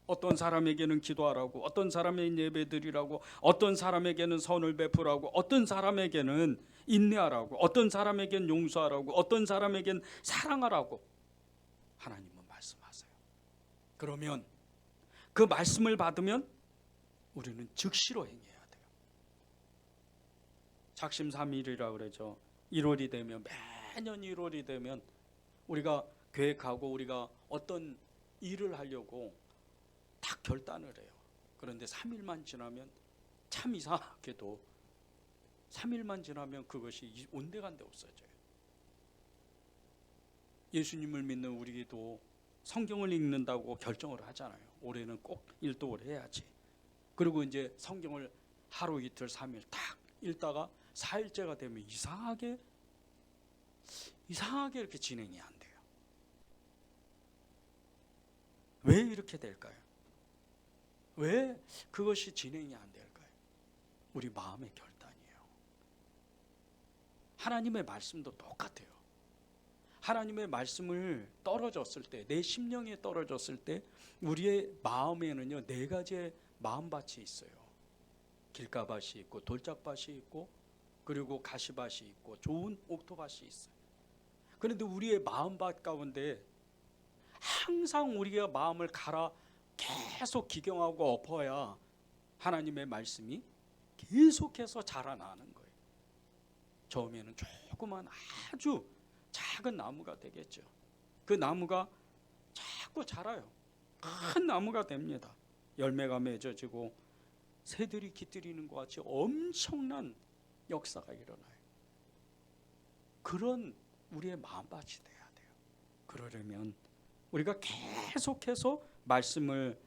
어떤 사람에게는 기도하라고, 어떤 사람에게는 예배드리라고, 어떤 사람에게는 선을 베푸라고, 어떤 사람에게는 인내하라고, 어떤 사람에게는 용서하라고, 어떤 사람에게는 사랑하라고 하나님은 말씀하세요. 그러면 그 말씀을 받으면 우리는 즉시로 행해야 돼요. 작심삼일이라고 그러죠. 1월이 되면, 매년 1월이 되면 우리가 계획하고 우리가 어떤 일을 하려고 딱 결단을 해요. 그런데 3일만 지나면 참 이상하게도 3일만 지나면 그것이 온데간데 없어져요. 예수님을 믿는 우리도 성경을 읽는다고 결정을 하잖아요. 올해는 꼭 일독을 해야지. 그리고 이제 성경을 하루 이틀 3일 딱 읽다가 4일째가 되면 이상하게 이렇게 진행이 안 돼요. 왜 이렇게 될까요? 왜 그것이 진행이 안 될까요? 우리 마음의 결단이에요. 하나님의 말씀도 똑같아요. 하나님의 말씀을 떨어졌을 때, 내 심령에 떨어졌을 때 우리의 마음에는요 4가지의 마음밭이 있어요. 길가밭이 있고 돌짝밭이 있고 그리고 가시밭이 있고 좋은 옥토밭이 있어요. 그런데 우리의 마음밭 가운데 항상 우리가 마음을 갈아 계속 기경하고 엎어야 하나님의 말씀이 계속해서 자라나는 거예요. 처음에는 조그만 아주 작은 나무가 되겠죠. 그 나무가 자꾸 자라요. 큰 나무가 됩니다. 열매가 맺어지고 새들이 깃들이는 것 같이 엄청난 역사가 일어나요. 그런 우리의 마음밭이 돼야 돼요. 그러려면 우리가 계속해서 말씀을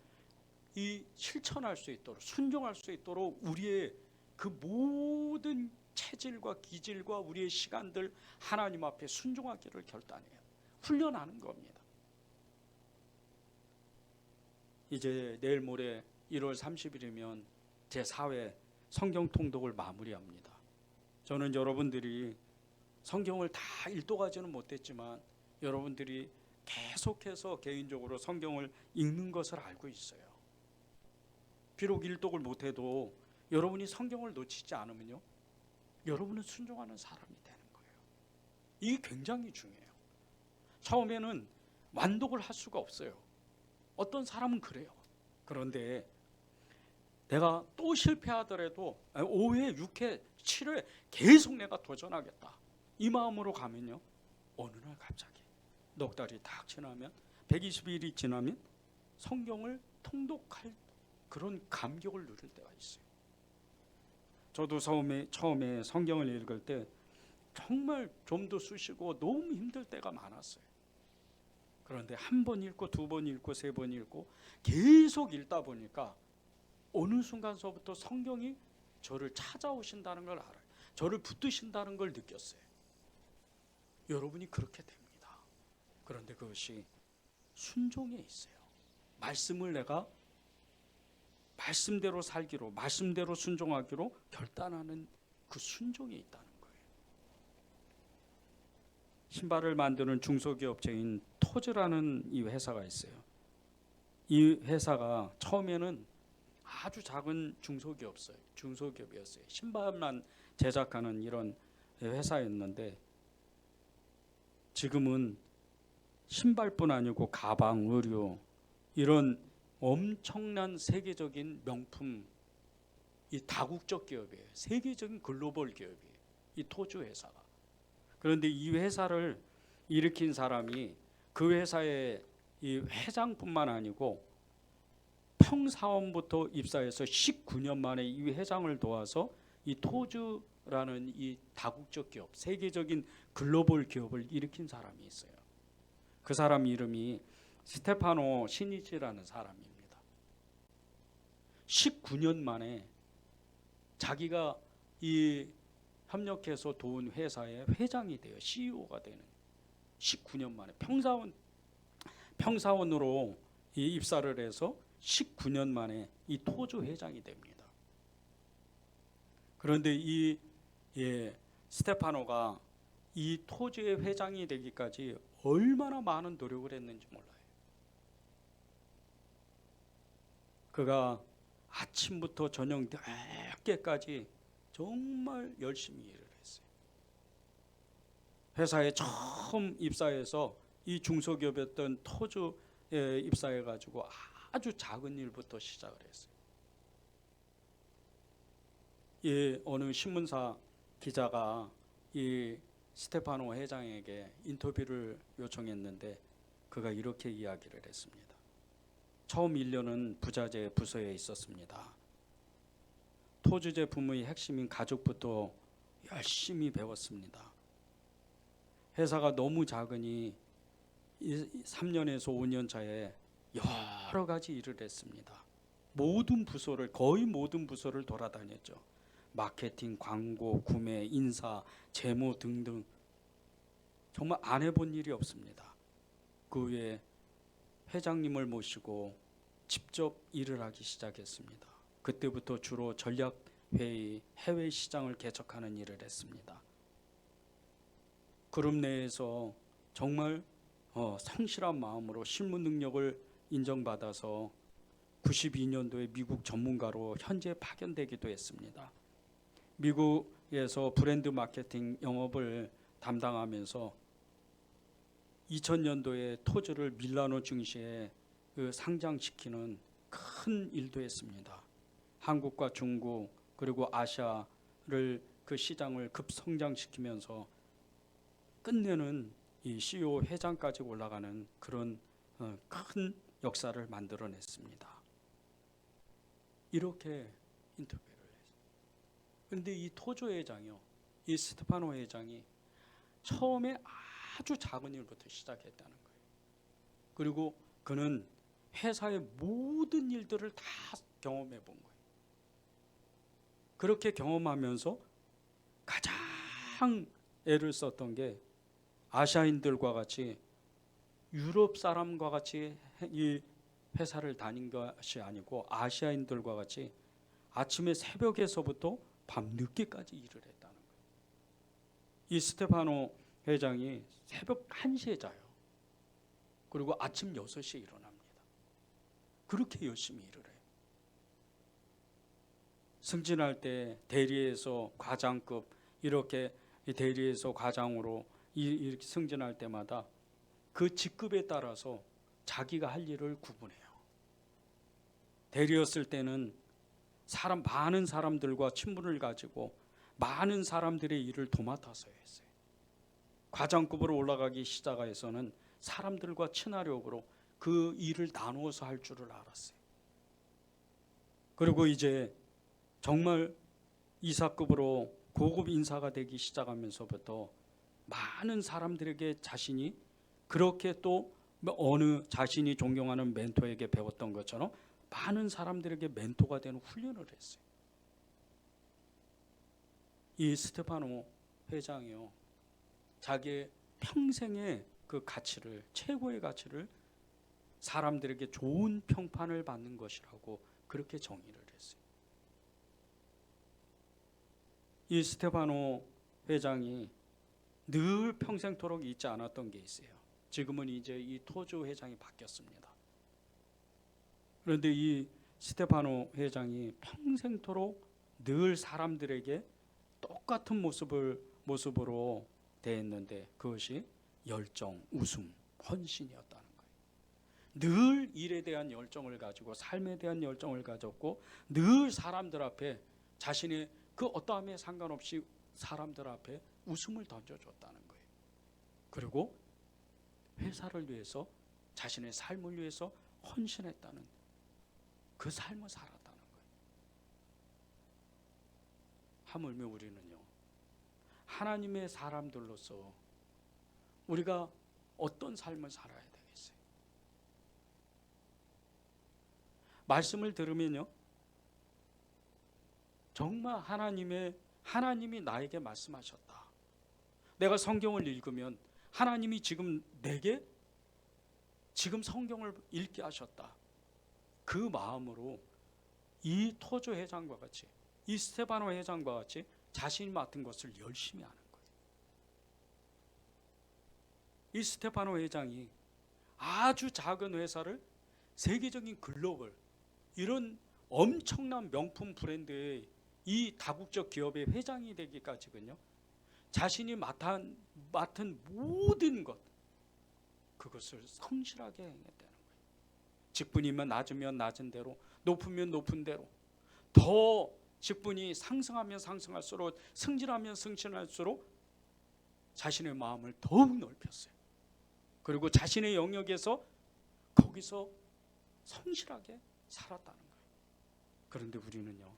실천할 수 있도록, 순종할 수 있도록 우리의 그 모든 체질과 기질과 우리의 시간들 하나님 앞에 순종하기를 결단해요. 훈련하는 겁니다. 이제 내일 모레 1월 30일이면 제4회 성경 통독을 마무리합니다. 저는 여러분들이 성경을 다 읽도가지는 못했지만 여러분들이 계속해서 개인적으로 성경을 읽는 것을 알고 있어요. 비록 일독을 못해도 여러분이 성경을 놓치지 않으면요, 여러분은 순종하는 사람이 되는 거예요. 이게 굉장히 중요해요. 처음에는 완독을 할 수가 없어요. 어떤 사람은 그래요. 그런데 내가 또 실패하더라도 5회, 6회, 7회 계속 내가 도전하겠다, 이 마음으로 가면요, 어느 날 갑자기 넉 달이 딱 지나면, 120일이 지나면 성경을 통독할 그런 감격을 누릴 때가 있어요. 저도 처음에 성경을 읽을 때 정말 좀도 쑤시고 너무 힘들 때가 많았어요. 그런데 한 번 읽고 두 번 읽고 세 번 읽고 계속 읽다 보니까 어느 순간서부터 성경이 저를 찾아오신다는 걸 알아요. 저를 붙드신다는 걸 느꼈어요. 여러분이 그렇게 됩니다. 그런데 그것이 순종에 있어요. 말씀을 내가 말씀대로 살기로, 말씀대로 순종하기로 결단하는 그 순종에 있다는 거예요. 신발을 만드는 중소기업체인 토즈라는 이 회사가 있어요. 이 회사가 처음에는 아주 작은 중소기업이었어요. 신발만 제작하는 이런 회사였는데, 지금은 신발뿐 아니고 가방, 의류, 이런 엄청난 세계적인 명품, 이 다국적 기업이에요. 세계적인 글로벌 기업이에요, 이 토즈 회사가. 그런데 이 회사를 일으킨 사람이 그 회사의 이 회장뿐만 아니고 평사원부터 입사해서 19년 만에 이 회장을 도와서 이 토즈라는 이 다국적 기업, 세계적인 글로벌 기업을 일으킨 사람이 있어요. 그 사람 이름이 스테파노 시니치라는 사람입니다. 19년 만에 자기가 이 협력해서 도운 회사의 회장이 돼요. CEO가 되는, 19년 만에 평사원으로 이 입사를 해서 19년 만에 이 토즈 회장이 됩니다. 그런데 이 스테파노가 이 토즈의 회장이 되기까지 얼마나 많은 노력을 했는지 몰라요. 그가 아침부터 저녁 늦게까지 정말 열심히 일을 했어요. 회사에 처음 입사해서 이 중소기업이었던 토즈에 입사해가지고 아주 작은 일부터 시작을 했어요. 어느 신문사 기자가 이 스테파노 회장에게 인터뷰를 요청했는데, 그가 이렇게 이야기를 했습니다. 처음 1년은 부자재 부서에 있었습니다. 토즈 제품의 핵심인 가죽부터 열심히 배웠습니다. 회사가 너무 작으니 3년에서 5년 차에 여러 가지 일을 했습니다. 거의 모든 부서를 돌아다녔죠. 마케팅, 광고, 구매, 인사, 재무 등등 정말 안 해본 일이 없습니다. 그 후에 회장님을 모시고 직접 일을 하기 시작했습니다. 그때부터 주로 전략회의, 해외 시장을 개척하는 일을 했습니다. 그룹 내에서 정말 성실한 마음으로 실무 능력을 인정받아서 92년도에 미국 전문가로 현재 파견되기도 했습니다. 미국에서 브랜드 마케팅 영업을 담당하면서 2000년도에 토즈를 밀라노 증시에 상장시키는 큰 일도 했습니다. 한국과 중국 그리고 아시아를 그 시장을 급성장시키면서 끝내는 이 CEO 회장까지 올라가는 그런 큰 역사를 만들어냈습니다. 이렇게 인터뷰를 했어요. 그런데 이 토즈 회장이요, 이 스테파노 회장이 처음에 아주 작은 일부터 시작했다는 거예요. 그리고 그는 회사의 모든 일들을 다 경험해 본 거예요. 그렇게 경험하면서 가장 애를 썼던 게 아시아인들과 같이 유럽 사람과 같이 이 회사를 다닌 것이 아니고 아시아인들과 같이 아침에 새벽에서부터 밤 늦게까지 일을 했다는 거예요. 이 스테파노 회장이 새벽 1시에 자요. 그리고 아침 6시에 일어납니다. 그렇게 열심히 일을 해요. 승진할 때 대리에서 과장급, 이렇게 대리에서 과장으로 이렇게 승진할 때마다 그 직급에 따라서 자기가 할 일을 구분해요. 대리였을 때는 많은 사람들과 친분을 가지고 많은 사람들의 일을 도맡아서 했어요. 과장급으로 올라가기 시작해서는 사람들과 친화력으로 그 일을 나누어서 할 줄을 알았어요. 그리고 이제 정말 이사급으로 고급 인사가 되기 시작하면서부터 많은 사람들에게 자신이 그렇게 또 어느 자신이 존경하는 멘토에게 배웠던 것처럼 많은 사람들에게 멘토가 되는 훈련을 했어요. 이 스테파노 회장이요, 자기의 평생의 그 가치를, 최고의 가치를 사람들에게 좋은 평판을 받는 것이라고 그렇게 정의를 했어요. 이 스테파노 회장이 늘 평생토록 잊지 않았던 게 있어요. 지금은 이제 이 토주 회장이 바뀌었습니다. 그런데 이 스테파노 회장이 평생토록 늘 사람들에게 똑같은 모습으로 대했는데 그것이 열정, 웃음, 헌신이었다는 거예요. 늘 일에 대한 열정을 가지고 삶에 대한 열정을 가졌고 늘 사람들 앞에 자신의 그 어떠함에 상관없이 사람들 앞에 웃음을 던져줬다는 거예요. 그리고 회사를 위해서 자신의 삶을 위해서 헌신했다는 그 삶을 살았다는 거예요. 하물며 우리는요, 하나님의 사람들로서 우리가 어떤 삶을 살아야 되겠어요? 말씀을 들으면요, 정말 하나님이 나에게 말씀하셨다. 내가 성경을 읽으면 하나님이 지금 내게 지금 성경을 읽게 하셨다. 그 마음으로 이 토조 회장과 같이, 이 스테파노 회장과 같이 자신이 맡은 것을 열심히 하는 거예요. 이 스테파노 회장이 아주 작은 회사를 세계적인 글로벌 이런 엄청난 명품 브랜드의 이 다국적 기업의 회장이 되기까지는요, 자신이 맡은 모든 것, 그것을 성실하게 행했다는 거예요. 직분이면 낮으면 낮은 대로, 높으면 높은 대로, 더 직분이 상승하면 상승할수록, 승진하면 승진할수록 자신의 마음을 더욱 넓혔어요. 그리고 자신의 영역에서 거기서 성실하게 살았다는 거예요. 그런데 우리는요,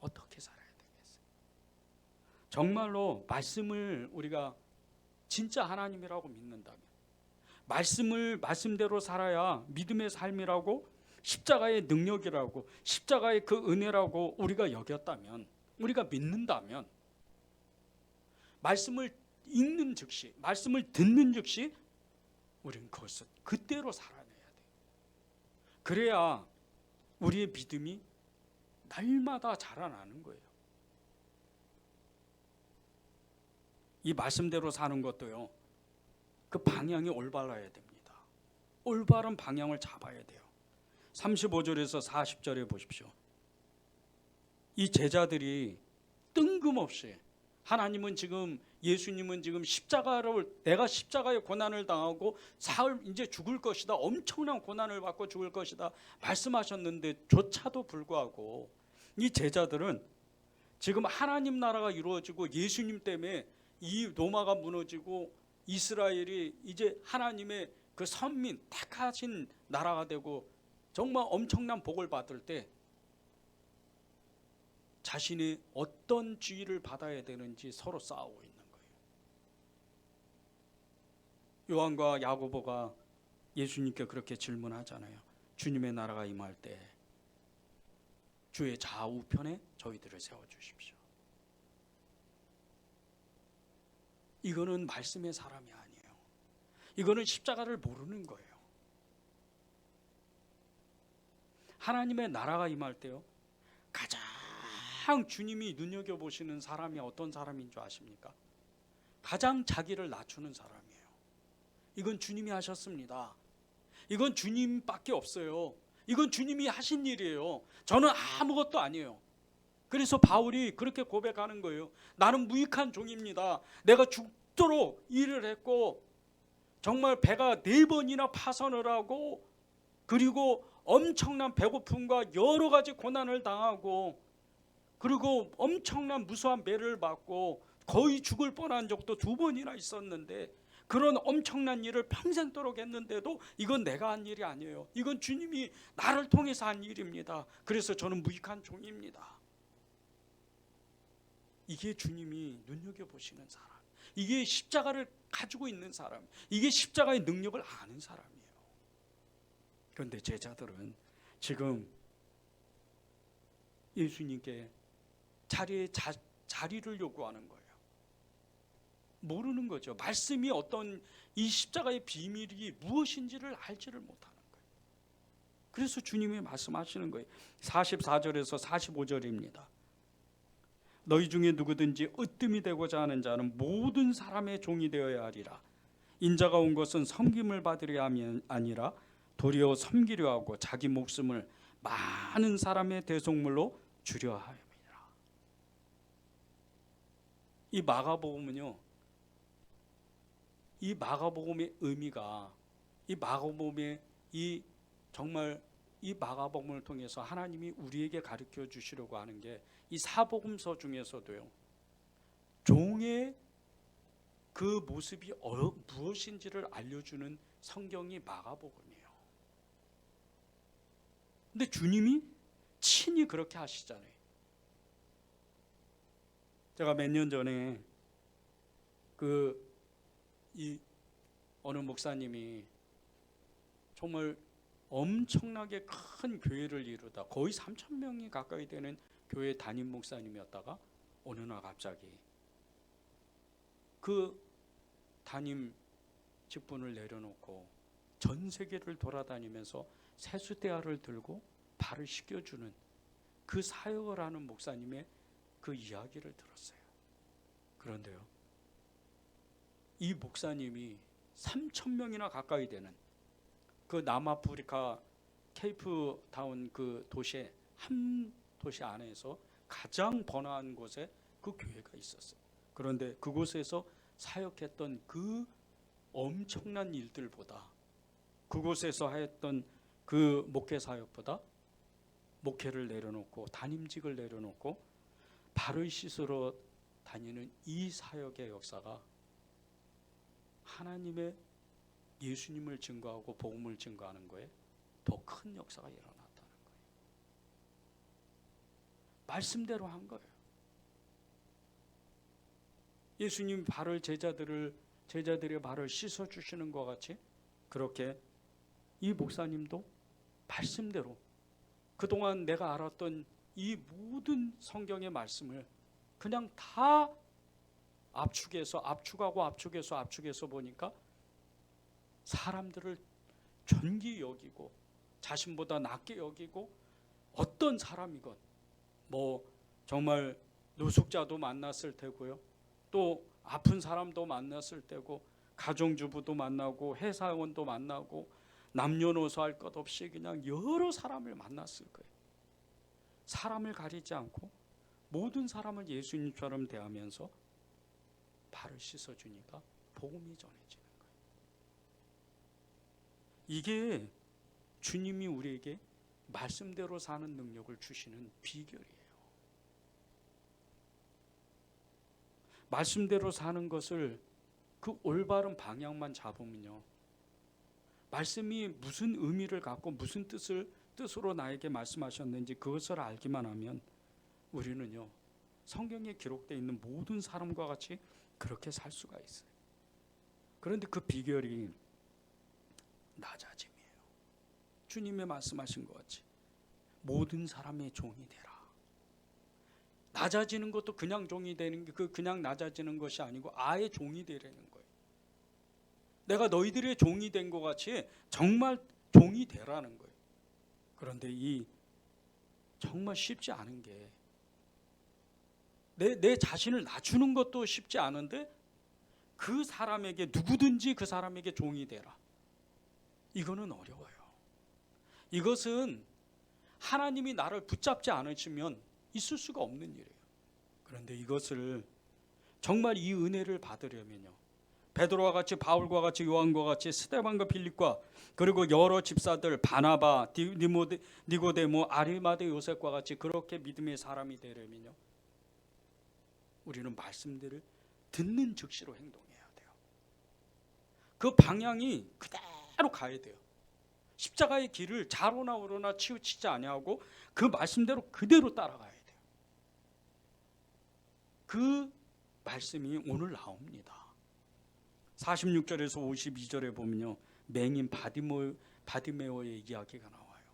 어떻게 살아야 되겠어요? 정말로 말씀을 우리가 진짜 하나님이라고 믿는다면, 말씀대로 살아야 믿음의 삶이라고, 십자가의 능력이라고, 십자가의 그 은혜라고 우리가 여겼다면, 우리가 믿는다면, 말씀을 읽는 즉시, 말씀을 듣는 즉시 우리는 그것을 그대로 살아내야 돼요. 그래야 우리의 믿음이 날마다 자라나는 거예요. 이 말씀대로 사는 것도요, 그 방향이 올바라야 됩니다. 올바른 방향을 잡아야 돼요. 35절에서 40절에 보십시오. 이 제자들이 뜬금없이 예수님은 지금 내가 십자가의 고난을 당하고 사흘 이제 죽을 것이다, 엄청난 고난을 받고 죽을 것이다 말씀하셨는데 조차도 불구하고 이 제자들은 지금 하나님 나라가 이루어지고 예수님 때문에 이 로마가 무너지고 이스라엘이 이제 하나님의 그 선민 택하신 나라가 되고 정말 엄청난 복을 받을 때 자신이 어떤 지위를 받아야 되는지 서로 싸우고 있는 거예요. 요한과 야고보가 예수님께 그렇게 질문하잖아요. 주님의 나라가 임할 때 주의 좌우편에 저희들을 세워주십시오. 이거는 말씀의 사람이 아니에요. 이거는 십자가를 모르는 거예요. 하나님의 나라가 임할 때요, 가장 주님이 눈여겨보시는 사람이 어떤 사람인 줄 아십니까? 가장 자기를 낮추는 사람이에요. 이건 주님이 하셨습니다. 이건 주님밖에 없어요. 이건 주님이 하신 일이에요. 저는 아무것도 아니에요. 그래서 바울이 그렇게 고백하는 거예요. 나는 무익한 종입니다. 내가 죽도록 일을 했고 정말 배가 4번이나 파선을 하고 그리고 엄청난 배고픔과 여러 가지 고난을 당하고 그리고 엄청난 무수한 매를 받고 거의 죽을 뻔한 적도 2번이나 있었는데 그런 엄청난 일을 평생도록 했는데도 이건 내가 한 일이 아니에요. 이건 주님이 나를 통해서 한 일입니다. 그래서 저는 무익한 종입니다. 이게 주님이 눈여겨보시는 사람, 이게 십자가를 가지고 있는 사람, 이게 십자가의 능력을 아는 사람이에요. 그런데 제자들은 지금 예수님께 자리를 요구하는 거예요. 모르는 거죠. 말씀이 어떤 이 십자가의 비밀이 무엇인지를 알지를 못하는 거예요. 그래서 주님이 말씀하시는 거예요. 44절에서 45절입니다. 너희 중에 누구든지 으뜸이 되고자 하는 자는 모든 사람의 종이 되어야 하리라. 인자가 온 것은 섬김을 받으려 함이 아니라 도리어 섬기려 하고 자기 목숨을 많은 사람의 대속물로 주려 함이라. 이 마가복음은요, 이 마가복음의 의미가 이 마가복음의 정말 이 마가복음을 통해서 하나님이 우리에게 가르쳐 주시려고 하는 게 이 사복음서 중에서도요, 종의 그 모습이 무엇인지를 알려주는 성경이 마가복음이에요. 근데 주님이 친히 그렇게 하시잖아요. 제가 몇 년 전에 어느 목사님이 정말 엄청나게 큰 교회를 이루다 거의 3,000명이 가까이 되는 교회 담임 목사님이었다가 어느 날 갑자기 그 담임 직분을 내려놓고 전 세계를 돌아다니면서 세수대야를 들고 발을 씻겨주는 그 사역을 하는 목사님의 그 이야기를 들었어요. 그런데요, 이 목사님이 3,000명이나 가까이 되는 그 남아프리카 케이프타운 그 도시의 한 도시 안에서 가장 번화한 곳에 그 교회가 있었어요. 그런데 그곳에서 사역했던 그 엄청난 일들보다, 그곳에서 했던 그 목회 사역보다 목회를 내려놓고 담임직을 내려놓고 발을 씻으러 다니는 이 사역의 역사가 하나님의 예수님을 증거하고 복음을 증거하는 거에 더 큰 역사가 일어났다는 거예요. 말씀대로 한 거예요. 예수님 발을 제자들의 발을 씻어 주시는 것 같이 그렇게 이 목사님도 말씀대로 그동안 내가 알았던 이 모든 성경의 말씀을 그냥 다 압축해서 보니까 사람들을 존귀 여기고 자신보다 낮게 여기고 어떤 사람이건 뭐 정말 노숙자도 만났을 테고요, 또 아픈 사람도 만났을 테고 가정주부도 만나고 회사원도 만나고 남녀노소 할 것 없이 그냥 여러 사람을 만났을 거예요. 사람을 가리지 않고 모든 사람을 예수님처럼 대하면서 발을 씻어주니까 복음이 전해지는 거예요. 이게 주님이 우리에게 말씀대로 사는 능력을 주시는 비결이에요. 말씀대로 사는 것을 그 올바른 방향만 잡으면요, 말씀이 무슨 의미를 갖고 무슨 뜻으로 나에게 말씀하셨는지 그것을 알기만 하면 우리는요, 성경에 기록되어 있는 모든 사람과 같이 그렇게 살 수가 있어요. 그런데 그 비결이 낮아짐이에요. 주님의 말씀하신 것 같이 모든 사람의 종이 되라. 낮아지는 것도 그냥 종이 되는 게 그냥 낮아지는 것이 아니고 아예 종이 되라는 거예요. 내가 너희들의 종이 된 것 같이 정말 종이 되라는 거예요. 그런데 이 정말 쉽지 않은 게 내 자신을 낮추는 것도 쉽지 않은데 그 사람에게, 누구든지 그 사람에게 종이 되라. 이거는 어려워요. 이것은 하나님이 나를 붙잡지 않으시면 있을 수가 없는 일이에요. 그런데 이것을 정말 이 은혜를 받으려면요, 베드로와 같이, 바울과 같이, 요한과 같이, 스데반과 빌립과 그리고 여러 집사들, 바나바, 니고데모, 아리마대 요셉과 같이 그렇게 믿음의 사람이 되려면요, 우리는 말씀들을 듣는 즉시로 행동해야 돼요. 그 방향이 그대로 가야 돼요. 십자가의 길을 좌로나 우로나 치우치지 아니하고 그 말씀대로 그대로 따라가야 돼요. 그 말씀이 오늘 나옵니다. 46절에서 52절에 보면요, 맹인 바디메오의 이야기가 나와요.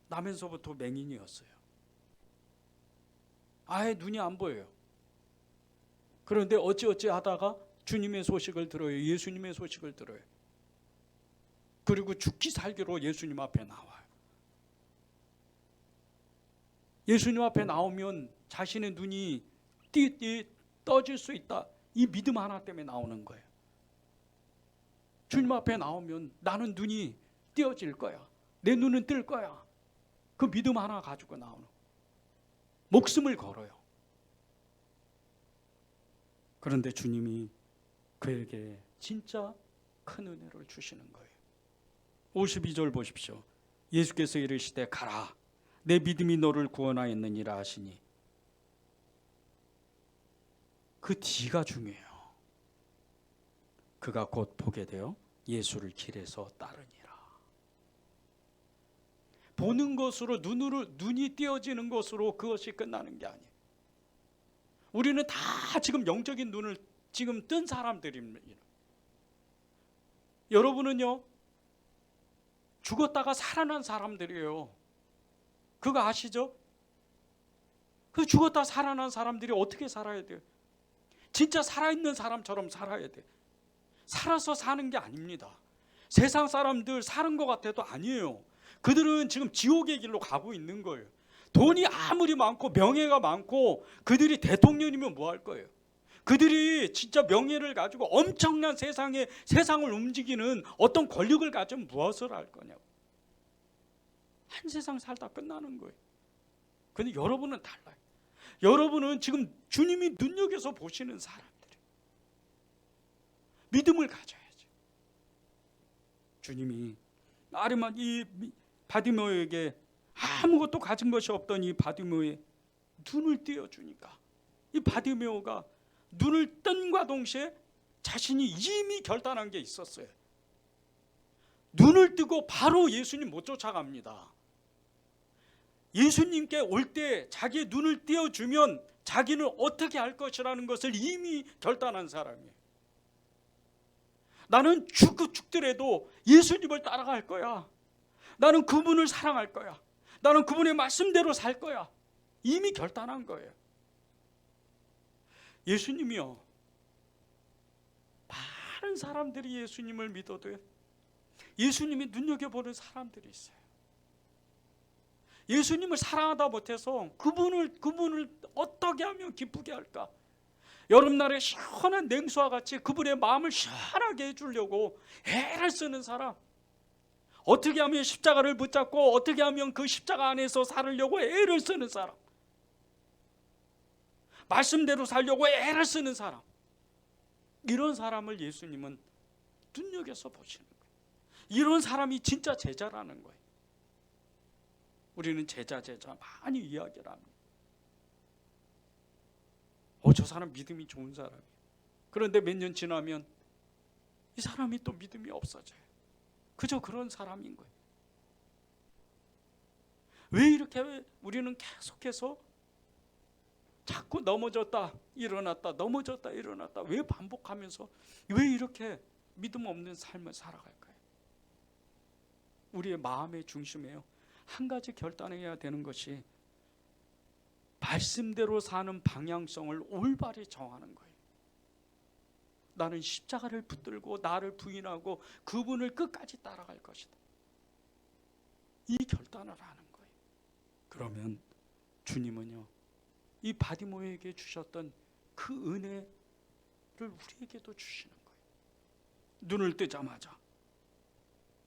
나면서부터 맹인이었어요. 아예 눈이 안 보여요. 그런데 어찌어찌 하다가 주님의 소식을 들어요. 예수님의 소식을 들어요. 그리고 죽기 살기로 예수님 앞에 나와요. 예수님 앞에 나오면 자신의 눈이 띠띠 떠질 수 있다. 이 믿음 하나 때문에 나오는 거예요. 주님 앞에 나오면 나는 눈이 띄어질 거야. 내 눈은 뜰 거야. 그 믿음 하나 가지고 나오는 거예요. 목숨을 걸어요. 그런데 주님이 그에게 진짜 큰 은혜를 주시는 거예요. 52절 보십시오. 예수께서 이르시되 가라, 내 믿음이 너를 구원하였느니라 하시니, 그 뒤가 중요해요. 그가 곧 보게 되어 예수를 길에서 따르니라. 보는 것으로, 눈이 띄어지는 것으로 그것이 끝나는 게 아니에요. 우리는 다 지금 영적인 눈을 지금 뜬 사람들입니다. 여러분은요, 죽었다가 살아난 사람들이에요. 그거 아시죠? 그 죽었다 살아난 사람들이 어떻게 살아야 돼요? 진짜 살아있는 사람처럼 살아야 돼요. 살아서 사는 게 아닙니다. 세상 사람들 사는 것 같아도 아니에요. 그들은 지금 지옥의 길로 가고 있는 거예요. 돈이 아무리 많고 명예가 많고 그들이 대통령이면 뭐 할 거예요? 그들이 진짜 명예를 가지고 엄청난 세상을 움직이는 어떤 권력을 가지면 무엇을 할 거냐고. 한 세상 살다 끝나는 거예요. 근데 여러분은 달라요. 여러분은 지금 주님이 눈여겨서 보시는 사람들이에요. 믿음을 가져야죠. 주님이 이 바디메오에게 아무것도 가진 것이 없던 이 바디메오의 눈을 띄어주니까, 이 바디메오가 눈을 뜬과 동시에 자신이 이미 결단한 게 있었어요. 눈을 뜨고 바로 예수님 못 쫓아갑니다. 예수님께 올 때 자기의 눈을 띄어주면 자기는 어떻게 할 것이라는 것을 이미 결단한 사람이에요. 나는 죽더라도 예수님을 따라갈 거야. 나는 그분을 사랑할 거야. 나는 그분의 말씀대로 살 거야. 이미 결단한 거예요. 예수님이요, 많은 사람들이 예수님을 믿어도요, 예수님이 눈여겨보는 사람들이 있어요. 예수님을 사랑하다 못해서 그분을 어떻게 하면 기쁘게 할까? 여름날에 시원한 냉수와 같이 그분의 마음을 시원하게 해주려고 애를 쓰는 사람, 어떻게 하면 십자가를 붙잡고 어떻게 하면 그 십자가 안에서 살으려고 애를 쓰는 사람, 말씀대로 살려고 애를 쓰는 사람, 이런 사람을 예수님은 눈여겨서 보시는 거예요. 이런 사람이 진짜 제자라는 거예요. 우리는 제자 많이 이야기를 합니다. 저 사람 믿음이 좋은 사람이에요. 그런데 몇 년 지나면 이 사람이 또 믿음이 없어져요. 그저 그런 사람인 거예요. 왜 이렇게 우리는 계속해서 자꾸 넘어졌다 일어났다 넘어졌다 일어났다 왜 반복하면서 왜 이렇게 믿음 없는 삶을 살아갈까요? 우리의 마음의 중심에요, 한 가지 결단해야 되는 것이 말씀대로 사는 방향성을 올바르게 정하는 거예요. 나는 십자가를 붙들고 나를 부인하고 그분을 끝까지 따라갈 것이다. 이 결단을 하는 거예요. 그러면 주님은요, 이 바디메오에게 주셨던 그 은혜, 우리에게도 주시는 거예요. 눈을 뜨자마자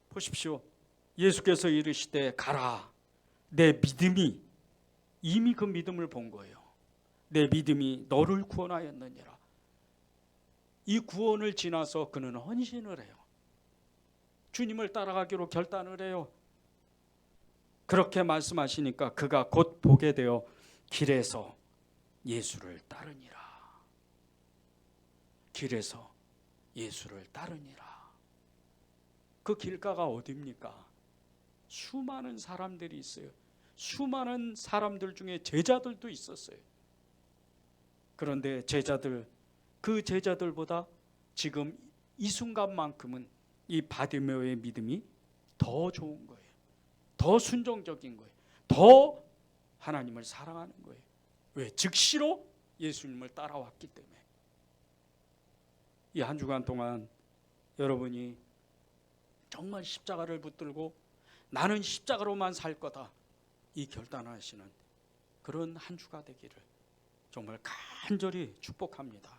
보십시오. 예수께서 이르시되 가라. 내 믿음이, 이미 그 믿음을 본 거예요. 내 믿음이 너를 구원하였느니라. 이 구원을 지나서 그는 헌신을 해요. 주님을 따라가기로 결단을 해요. 그렇게 말씀하시니까 그가 곧 보게 되어 길에서 예수를 따르니라. 길에서 예수를 따르니라. 그 길가가 어디입니까? 수많은 사람들이 있어요. 수많은 사람들 중에 제자들도 있었어요. 그런데 그 제자들보다 지금 이 순간만큼은 이 바디메오의 믿음이 더 좋은 거예요. 더 순종적인 거예요. 더 하나님을 사랑하는 거예요. 왜? 즉시로 예수님을 따라왔기 때문에. 이 한 주간 동안 여러분이 정말 십자가를 붙들고 나는 십자가로만 살 거다, 이 결단하시는 그런 한 주가 되기를 정말 간절히 축복합니다.